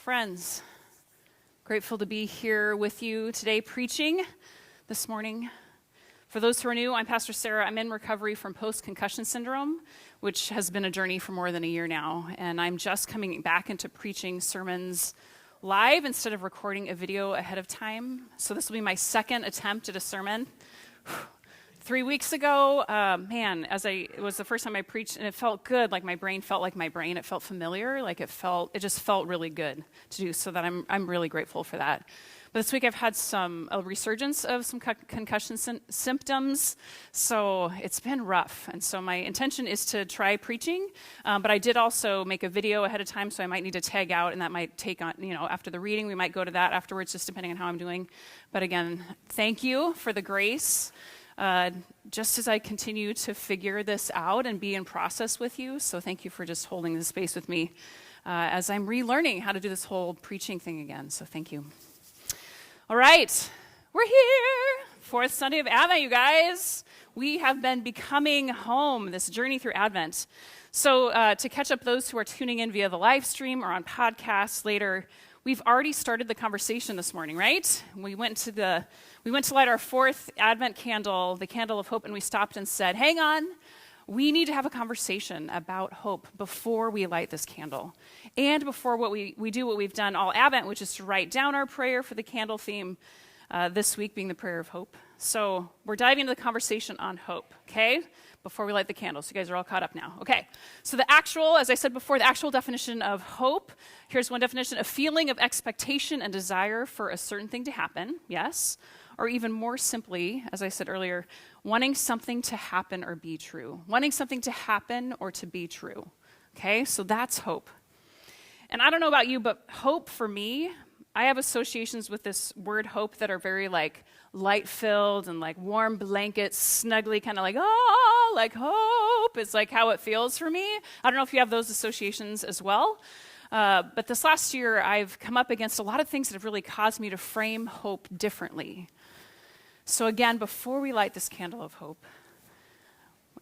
Friends, grateful to be here with you today preaching this morning. For those who are new, I'm Pastor Sara. I'm in recovery from post-concussion syndrome, which has been a journey for more than a year now, and I'm just coming back into preaching sermons live instead of recording a video ahead of time. So this will be my second attempt at a sermon. 3 weeks ago, it was the first time I preached, and it felt good. Like my brain felt like my brain. It felt familiar. It just felt really good to do. So that I'm really grateful for that. But this week I've had a resurgence of some concussion symptoms. So it's been rough. And so my intention is to try preaching. But I did also make a video ahead of time, so I might need to tag out, and that might take on, after the reading, we might go to that afterwards, just depending on how I'm doing. But again, thank you for the grace. Just as I continue to figure this out and be in process with you. So thank you for just holding this space with me as I'm relearning how to do this whole preaching thing again. So thank you. All right, we're here. Fourth Sunday of Advent, you guys. We have been becoming home, this journey through Advent. So to catch up those who are tuning in via the live stream or on podcasts later, we've already started the conversation this morning, right? We went to light our fourth Advent candle, the candle of hope, and we stopped and said, hang on, we need to have a conversation about hope before we light this candle. And before we do what we've done all Advent, which is to write down our prayer for the candle theme, this week being the prayer of hope. So we're diving into the conversation on hope, okay? Before we light the candles. You guys are all caught up now. Okay, so as I said before, the actual definition of hope, here's one definition: a feeling of expectation and desire for a certain thing to happen, yes, or even more simply, as I said earlier, wanting something to happen or be true. Wanting something to happen or to be true, okay? So that's hope. And I don't know about you, but hope for me, I have associations with this word hope that are very light-filled and warm blankets, snuggly, kind of hope is how it feels for me. I don't know if you have those associations as well. But this last year, I've come up against a lot of things that have really caused me to frame hope differently. So again, before we light this candle of hope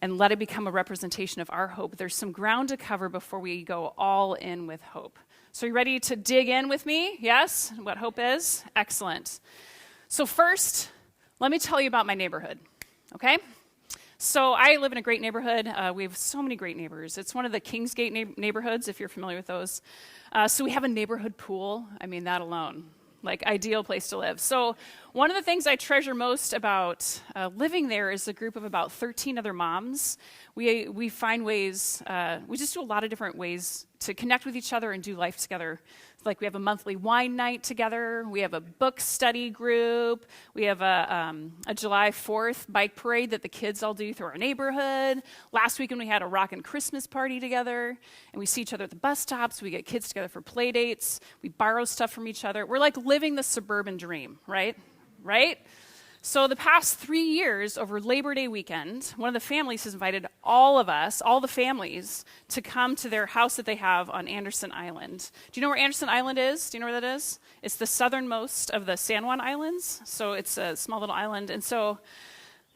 and let it become a representation of our hope, there's some ground to cover before we go all in with hope. So you ready to dig in with me? Yes? What hope is? Excellent. So first, let me tell you about my neighborhood, okay? So I live in a great neighborhood. We have so many great neighbors. It's one of the Kingsgate neighborhoods, if you're familiar with those. So we have a neighborhood pool. I mean, that alone, ideal place to live. So one of the things I treasure most about living there is a group of about 13 other moms. We find ways, we just do a lot of different ways to connect with each other and do life together. We have a monthly wine night together. We have a book study group. We have a July 4th bike parade that the kids all do through our neighborhood. Last weekend we had a rockin' Christmas party together, and we see each other at the bus stops. We get kids together for play dates. We borrow stuff from each other. We're living the suburban dream, right? Right? So the past 3 years, over Labor Day weekend, one of the families has invited all of us, all the families, to come to their house that they have on Anderson Island. Do you know where Anderson Island is? Do you know where that is? It's the southernmost of the San Juan Islands. So it's a small little island. And so,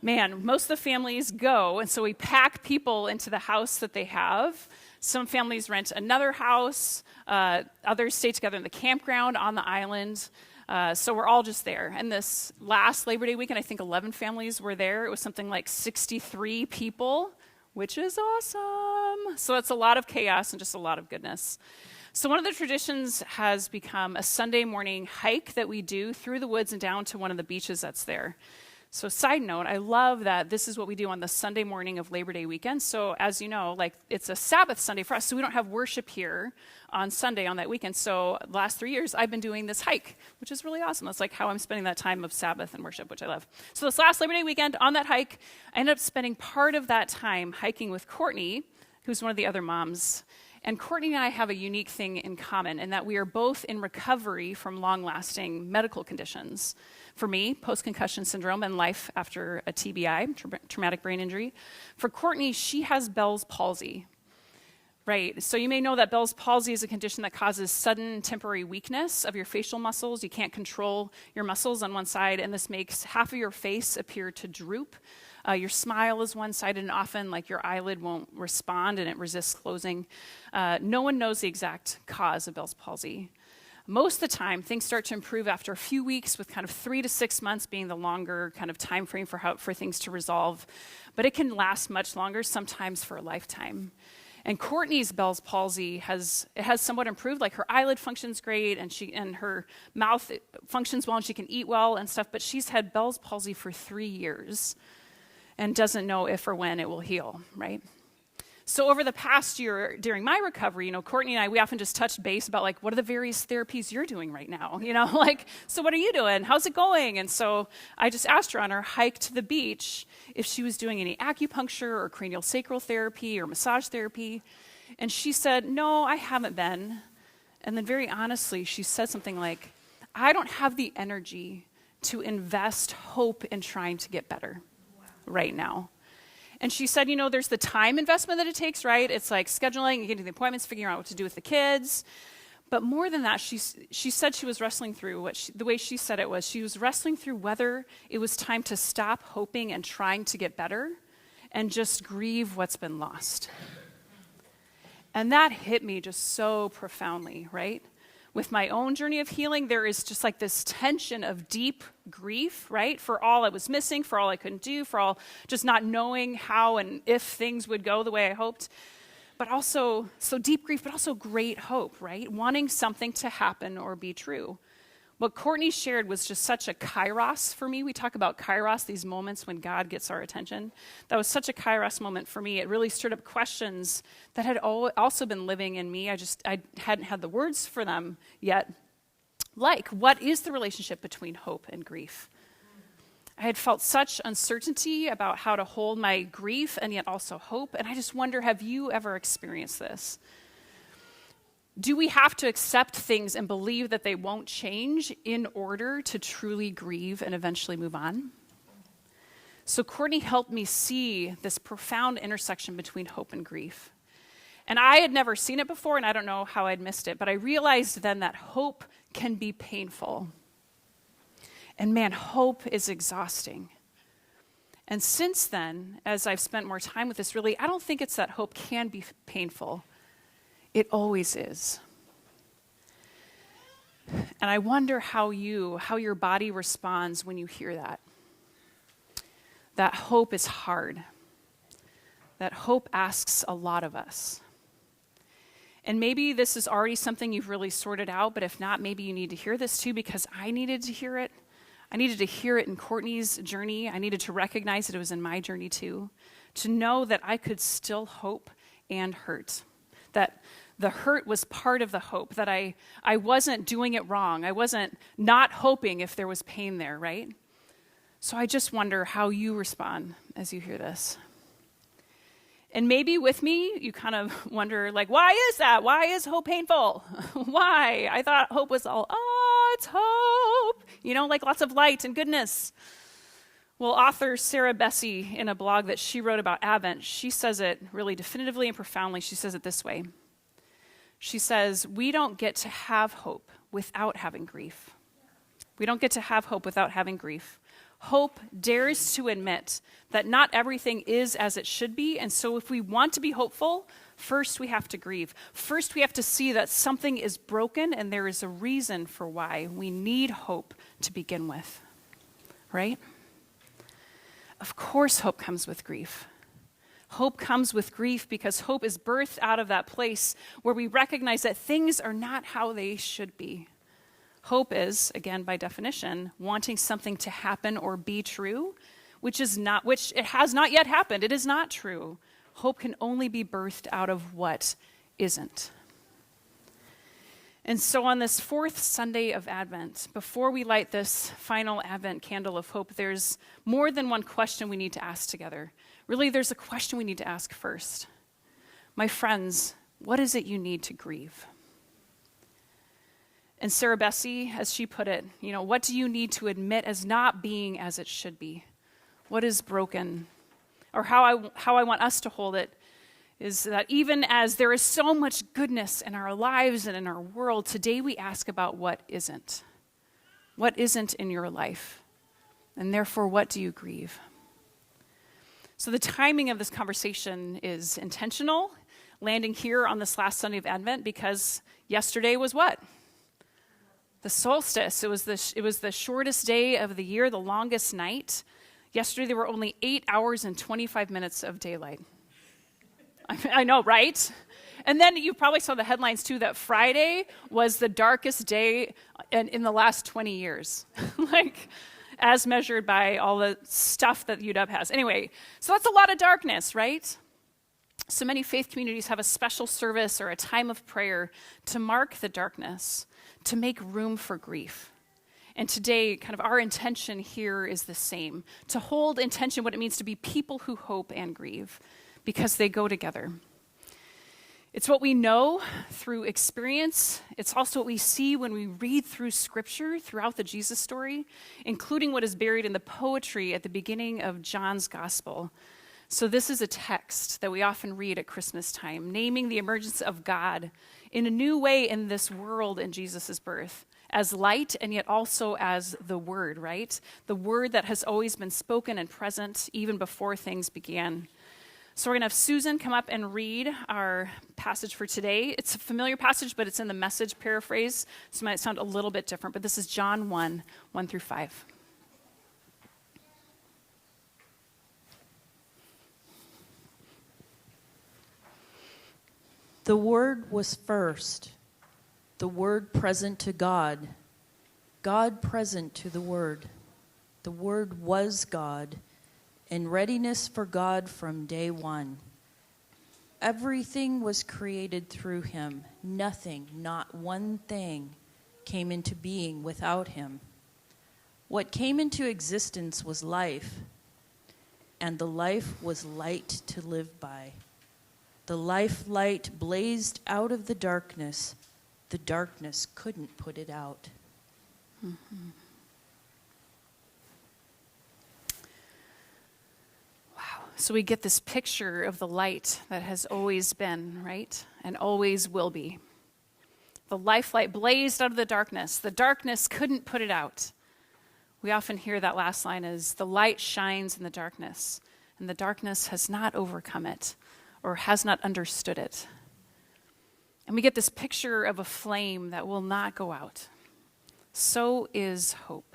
most of the families go, and so we pack people into the house that they have. Some families rent another house. Others stay together in the campground on the island. So we're all just there. And this last Labor Day weekend, I think 11 families were there. It was something like 63 people, which is awesome. So it's a lot of chaos and just a lot of goodness. So one of the traditions has become a Sunday morning hike that we do through the woods and down to one of the beaches that's there. So side note, I love that this is what we do on the Sunday morning of Labor Day weekend. So as you know, it's a Sabbath Sunday for us, so we don't have worship here on Sunday on that weekend. So the last 3 years, I've been doing this hike, which is really awesome. That's how I'm spending that time of Sabbath and worship, which I love. So this last Labor Day weekend on that hike, I ended up spending part of that time hiking with Courtney, who's one of the other moms. And Courtney and I have a unique thing in common in that we are both in recovery from long-lasting medical conditions. For me, post-concussion syndrome and life after a TBI, traumatic brain injury. For Courtney, she has Bell's palsy. Right, so you may know that Bell's palsy is a condition that causes sudden temporary weakness of your facial muscles. You can't control your muscles on one side, and this makes half of your face appear to droop. Your smile is one-sided, and often your eyelid won't respond and it resists closing. No one knows the exact cause of Bell's palsy. Most of the time, things start to improve after a few weeks, with kind of 3 to 6 months being the longer kind of time frame for things to resolve. But it can last much longer, sometimes for a lifetime. And Courtney's Bell's palsy has somewhat improved. Like, her eyelid functions great, and her mouth functions well, and she can eat well and stuff. But she's had Bell's palsy for 3 years and doesn't know if or when it will heal, right? So over the past year, during my recovery, Courtney and I, we often just touched base about, like, what are the various therapies you're doing right now? Like, so what are you doing? How's it going? And so I just asked her on our hike to the beach if she was doing any acupuncture or cranial sacral therapy or massage therapy. And she said, no, I haven't been. And then very honestly, she said something like, I don't have the energy to invest hope in trying to get better right now. And she said, there's the time investment that it takes, right? It's like scheduling and getting the appointments, figuring out what to do with the kids. But more than that, she said she was wrestling through the way she said it was, she was wrestling through whether it was time to stop hoping and trying to get better and just grieve what's been lost. And that hit me just so profoundly, right? With my own journey of healing, there is just like this tension of deep grief, right? For all I was missing, for all I couldn't do, for all just not knowing how and if things would go the way I hoped. But also, so deep grief, but also great hope, right? Wanting something to happen or be true. What Courtney shared was just such a kairos for me. We talk about kairos, these moments when God gets our attention. That was such a kairos moment for me. It really stirred up questions that had also been living in me. I hadn't had the words for them yet. Like, what is the relationship between hope and grief? I had felt such uncertainty about how to hold my grief and yet also hope. And I just wonder, have you ever experienced this? Do we have to accept things and believe that they won't change in order to truly grieve and eventually move on? So Courtney helped me see this profound intersection between hope and grief. And I had never seen it before, and I don't know how I'd missed it, but I realized then that hope can be painful. And man, hope is exhausting. And since then, as I've spent more time with this, really, I don't think it's that hope can be painful. It always is. And I wonder how your body responds when you hear that. That hope is hard. That hope asks a lot of us. And maybe this is already something you've really sorted out, but if not, maybe you need to hear this too, because I needed to hear it. I needed to hear it in Courtney's journey. I needed to recognize that it was in my journey too. To know that I could still hope and hurt. That the hurt was part of the hope, that I wasn't doing it wrong. I wasn't not hoping if there was pain there, right? So I just wonder how you respond as you hear this. And maybe with me, you kind of wonder, like, why is that? Why is hope painful? Why? I thought hope was all, it's hope. Like lots of light and goodness. Well, author Sara in a blog that she wrote about Advent, she says it really definitively and profoundly. She says it this way. She says, we don't get to have hope without having grief. We don't get to have hope without having grief. Hope dares to admit that not everything is as it should be, and so if we want to be hopeful, first we have to grieve. First we have to see that something is broken and there is a reason for why we need hope to begin with, right? Of course hope comes with grief. Hope comes with grief because hope is birthed out of that place where we recognize that things are not how they should be. Hope is, again, by definition, wanting something to happen or be true, which it has not yet happened. It is not true. Hope can only be birthed out of what isn't. And so on this fourth Sunday of Advent, before we light this final Advent candle of hope, there's more than one question we need to ask together. Really, there's a question we need to ask first. My friends, what is it you need to grieve? And Sara, as she put it, what do you need to admit as not being as it should be? What is broken? Or how I want us to hold it is that even as there is so much goodness in our lives and in our world, today we ask about what isn't. What isn't in your life? And therefore, what do you grieve? So the timing of this conversation is intentional, landing here on this last Sunday of Advent, because yesterday was what? The solstice, it was the shortest day of the year, the longest night. Yesterday, there were only 8 hours and 25 minutes of daylight. I know, right? And then you probably saw the headlines, too, that Friday was the darkest day in the last 20 years, like, as measured by all the stuff that UW has. Anyway, so that's a lot of darkness, right? So many faith communities have a special service or a time of prayer to mark the darkness, to make room for grief. And today, kind of our intention here is the same, to hold in tension what it means to be people who hope and grieve, because they go together. It's what we know through experience. It's also what we see when we read through Scripture throughout the Jesus story, including what is buried in the poetry at the beginning of John's Gospel. So this is a text that we often read at Christmas time, naming the emergence of God in a new way in this world in Jesus' birth, as light and yet also as the Word, right? The Word that has always been spoken and present even before things began. So we're going to have Susan come up and read our passage for today. It's a familiar passage, but it's in the Message paraphrase, so it might sound a little bit different. But this is John 1, 1 through 5. The Word was first, the Word present to God, God present to the Word. The Word was God, in readiness for God from day one. Everything was created through him. Nothing, not one thing, came into being without him. What came into existence was life, and the life was light to live by. The life light blazed out of the darkness. The darkness couldn't put it out. Mm-hmm. So we get this picture of the light that has always been, right? And always will be. The life light blazed out of the darkness. The darkness couldn't put it out. We often hear that last line is, the light shines in the darkness, and the darkness has not overcome it or has not understood it. And we get this picture of a flame that will not go out. So is hope.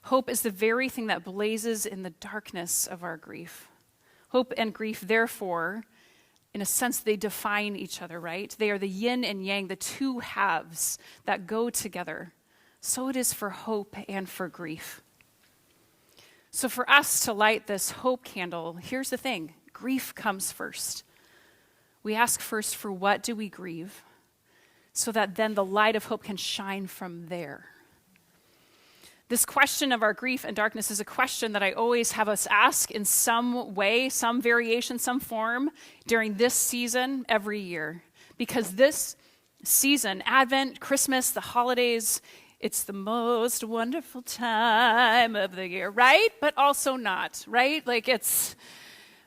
Hope is the very thing that blazes in the darkness of our grief. Hope and grief, therefore, in a sense, they define each other, right? They are the yin and yang, the two halves that go together. So it is for hope and for grief. So for us to light this hope candle, here's the thing. Grief comes first. We ask first, for what do we grieve? So that then the light of hope can shine from there. This question of our grief and darkness is a question that I always have us ask in some way, some variation, some form during this season every year. Because this season, Advent, Christmas, the holidays, it's the most wonderful time of the year, right? But also not, right? Like it's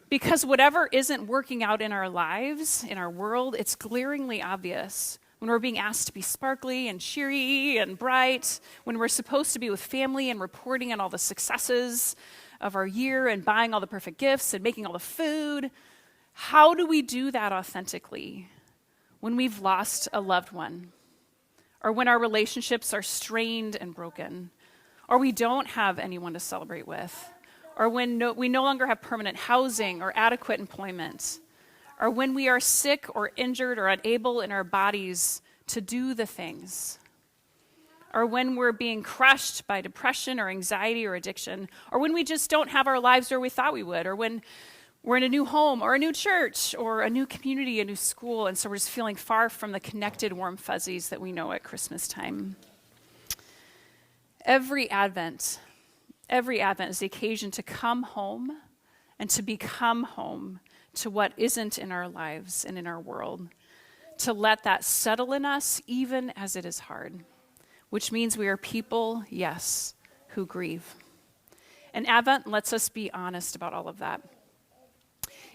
because whatever isn't working out in our lives, in our world, it's glaringly obvious. When we're being asked to be sparkly and cheery and bright, when we're supposed to be with family and reporting on all the successes of our year and buying all the perfect gifts and making all the food, how do we do that authentically when we've lost a loved one? Or when our relationships are strained and broken? Or we don't have anyone to celebrate with? Or when we no longer have permanent housing or adequate employment? Or when we are sick or injured or unable in our bodies to do the things. Or when we're being crushed by depression or anxiety or addiction. Or when we just don't have our lives where we thought we would. Or when we're in a new home or a new church or a new community, a new school. And so we're just feeling far from the connected warm fuzzies that we know at Christmas time. Every Advent is the occasion to come home and to become home to what isn't in our lives and in our world, to let that settle in us even as it is hard, which means we are people, yes, who grieve. And Advent lets us be honest about all of that.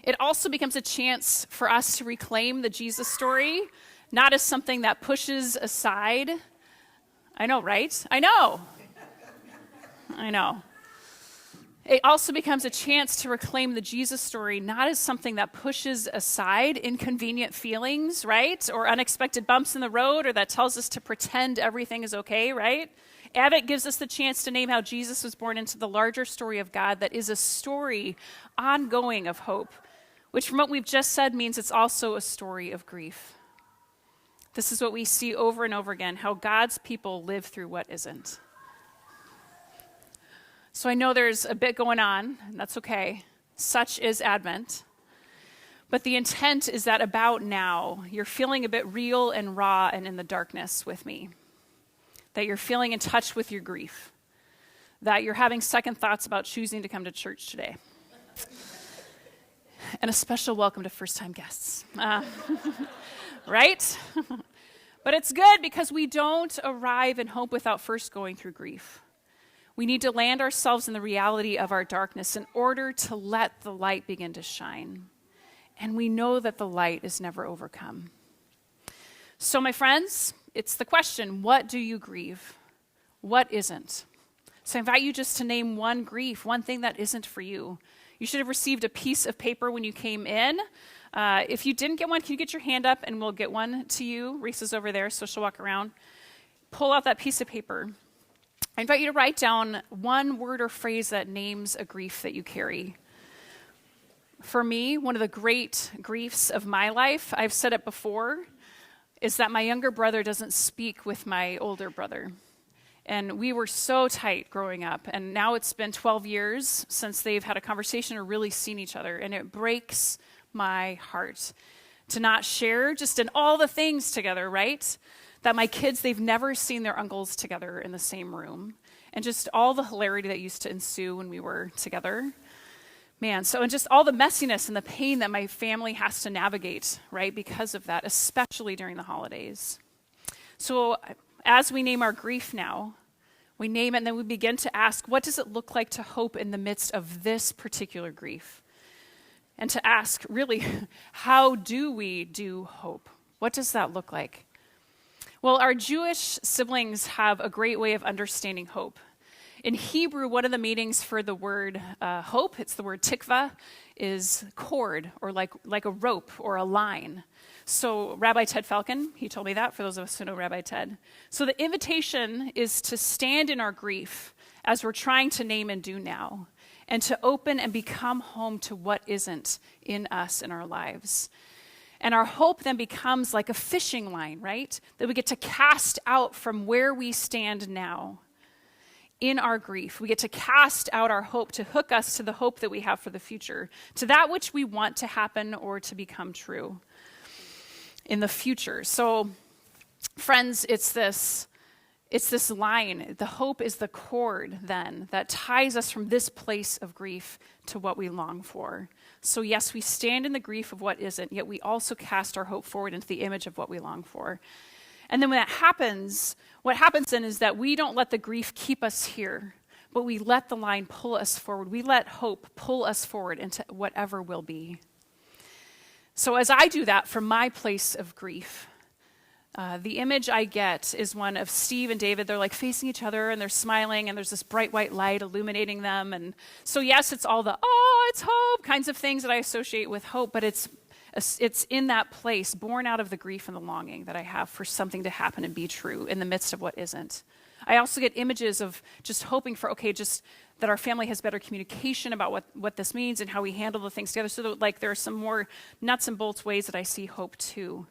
It also becomes a chance for us to reclaim the Jesus story, not as something that pushes aside. I know, right? I know. It also becomes a chance to reclaim the Jesus story, not as something that pushes aside inconvenient feelings, right? Or unexpected bumps in the road, or that tells us to pretend everything is okay, right? Advent gives us the chance to name how Jesus was born into the larger story of God that is a story ongoing of hope, which from what we've just said means it's also a story of grief. This is what we see over and over again, how God's people live through what isn't. So I know there's a bit going on, and that's okay. Such is Advent. But the intent is that about now, you're feeling a bit real and raw and in the darkness with me. That you're feeling in touch with your grief. That you're having second thoughts about choosing to come to church today. And a special welcome to first-time guests. Right? But it's good because we don't arrive in hope without first going through grief. We need to land ourselves in the reality of our darkness in order to let the light begin to shine. And we know that the light is never overcome. So, my friends, it's the question, what do you grieve? What isn't? So I invite you just to name one grief, one thing that isn't for you. You should have received a piece of paper when you came in. If you didn't get one, can you get your hand up and we'll get one to you? Reese is over there, so she'll walk around. Pull out that piece of paper. I invite you to write down one word or phrase that names a grief that you carry. For me, one of the great griefs of my life, I've said it before, is that my younger brother doesn't speak with my older brother. And we were so tight growing up, and now it's been 12 years since they've had a conversation or really seen each other, and it breaks my heart to not share just in all the things together, right? That my kids, they've never seen their uncles together in the same room. And just all the hilarity that used to ensue when we were together. Man, so and just all the messiness and the pain that my family has to navigate, right, because of that, especially during the holidays. So as we name our grief now, we name it and then we begin to ask, what does it look like to hope in the midst of this particular grief? And to ask, really, how do we do hope? What does that look like? Well, our Jewish siblings have a great way of understanding hope. In Hebrew, one of the meanings for the word hope, it's the word tikva, is cord, or like a rope or a line. So Rabbi Ted Falcon, he told me that, for those of us who know Rabbi Ted. So the invitation is to stand in our grief as we're trying to name and do now, and to open and become home to what isn't in us in our lives. And our hope then becomes like a fishing line, right? That we get to cast out from where we stand now in our grief. We get to cast out our hope to hook us to the hope that we have for the future, to that which we want to happen or to become true in the future. So, friends, it's this line. The hope is the cord then that ties us from this place of grief to what we long for. So yes, we stand in the grief of what isn't, yet we also cast our hope forward into the image of what we long for. And then when that happens, what happens then is that we don't let the grief keep us here, but we let the line pull us forward. We let hope pull us forward into whatever will be. So as I do that from my place of grief, the image I get is one of Steve and David. They're like facing each other and they're smiling and there's this bright white light illuminating them. And so yes, it's all the, oh, it's hope kinds of things that I associate with hope, but it's in that place, born out of the grief and the longing that I have for something to happen and be true in the midst of what isn't. I also get images of just hoping for, just that our family has better communication about what this means and how we handle the things together. So that, there are some more nuts and bolts ways that I see hope too.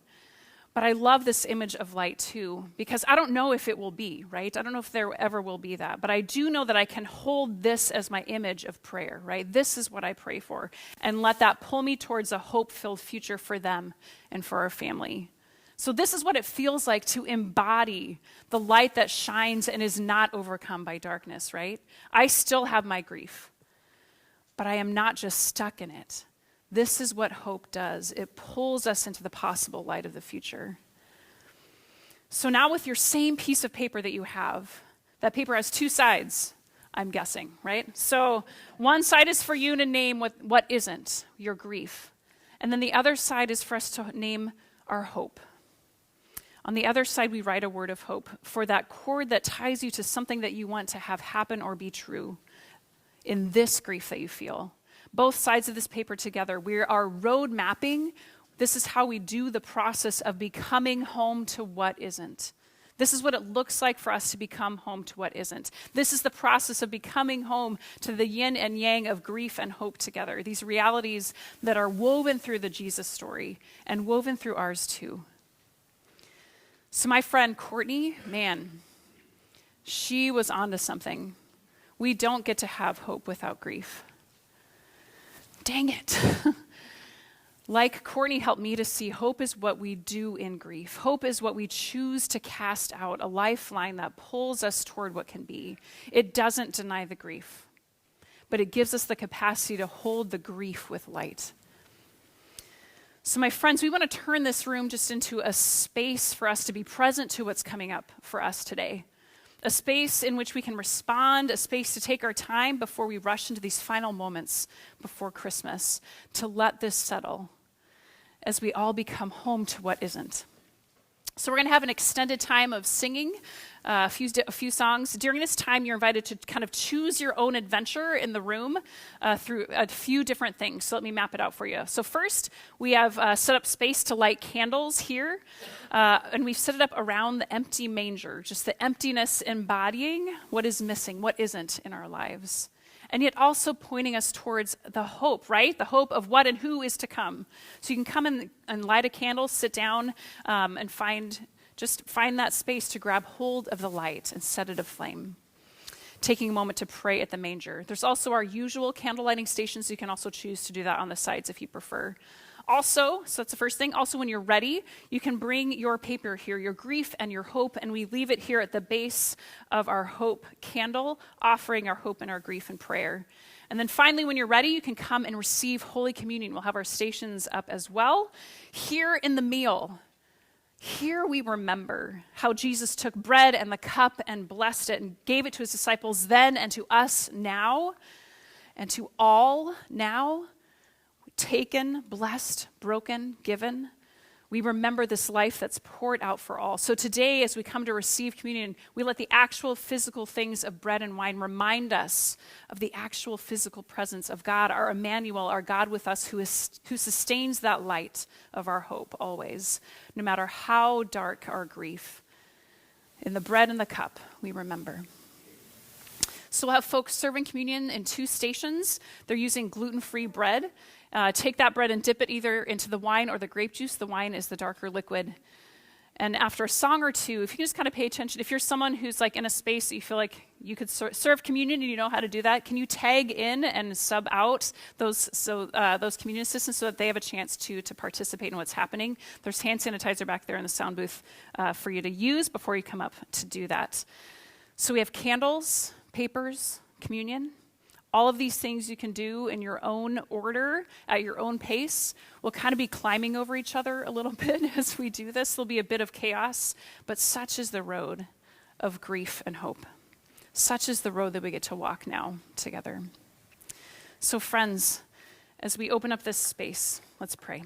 But I love this image of light too, because I don't know if it will be, right? I don't know if there ever will be that, but I do know that I can hold this as my image of prayer, right? This is what I pray for, and let that pull me towards a hope-filled future for them and for our family. So this is what it feels like to embody the light that shines and is not overcome by darkness, right? I still have my grief, but I am not just stuck in it. This is what hope does. It pulls us into the possible light of the future. So now with your same piece of paper that you have, that paper has two sides, I'm guessing, right? So one side is for you to name what isn't, your grief. And then the other side is for us to name our hope. On the other side, we write a word of hope for that cord that ties you to something that you want to have happen or be true in this grief that you feel. Both sides of this paper together, we are road mapping. This is how we do the process of becoming home to what isn't. This is what it looks like for us to become home to what isn't. This is the process of becoming home to the yin and yang of grief and hope together. These realities that are woven through the Jesus story and woven through ours too. So my friend Courtney, man, she was onto something. We don't get to have hope without grief. Dang it. Like Courtney helped me to see, hope is what we do in grief. Hope is what we choose to cast out, a lifeline that pulls us toward what can be. It doesn't deny the grief, but it gives us the capacity to hold the grief with light. So my friends, we want to turn this room just into a space for us to be present to what's coming up for us today. A space in which we can respond, a space to take our time before we rush into these final moments before Christmas, to let this settle as we all become home to what isn't. So we're going to have an extended time of singing a few songs. During this time, you're invited to kind of choose your own adventure in the room through a few different things. So let me map it out for you. So first, we have set up space to light candles here. And we've set it up around the empty manger, just the emptiness embodying what is missing, what isn't in our lives. And yet also pointing us towards the hope, right? The hope of what and who is to come. So you can come in and light a candle, sit down, and find that space to grab hold of the light and set it aflame. Taking a moment to pray at the manger. There's also our usual candle lighting stations. You can also choose to do that on the sides if you prefer. Also, so that's the first thing. Also, when you're ready, you can bring your paper here, your grief and your hope, and we leave it here at the base of our hope candle, offering our hope and our grief and prayer. And then finally, when you're ready, you can come and receive Holy Communion. We'll have our stations up as well. Here in the meal, here we remember how Jesus took bread and the cup and blessed it and gave it to his disciples then and to us now, and to all now. Taken, blessed, broken, given. We remember this life that's poured out for all. So today, as we come to receive communion, we let the actual physical things of bread and wine remind us of the actual physical presence of God, our Emmanuel, our God with us, who sustains that light of our hope always, no matter how dark our grief. In the bread and the cup, we remember. So we'll have folks serving communion in 2 stations. They're using gluten-free bread. Take that bread and dip it either into the wine or the grape juice. The wine is the darker liquid. And after a song or two, if you just kind of pay attention, if you're someone who's like in a space that you feel like you could serve communion and you know how to do that, can you tag in and sub out those communion assistants so that they have a chance to participate in what's happening? There's hand sanitizer back there in the sound booth for you to use before you come up to do that. So we have candles, papers, communion. All of these things you can do in your own order, at your own pace. We'll kind of be climbing over each other a little bit as we do this. There'll be a bit of chaos, but such is the road of grief and hope. Such is the road that we get to walk now together. So friends, as we open up this space, let's pray.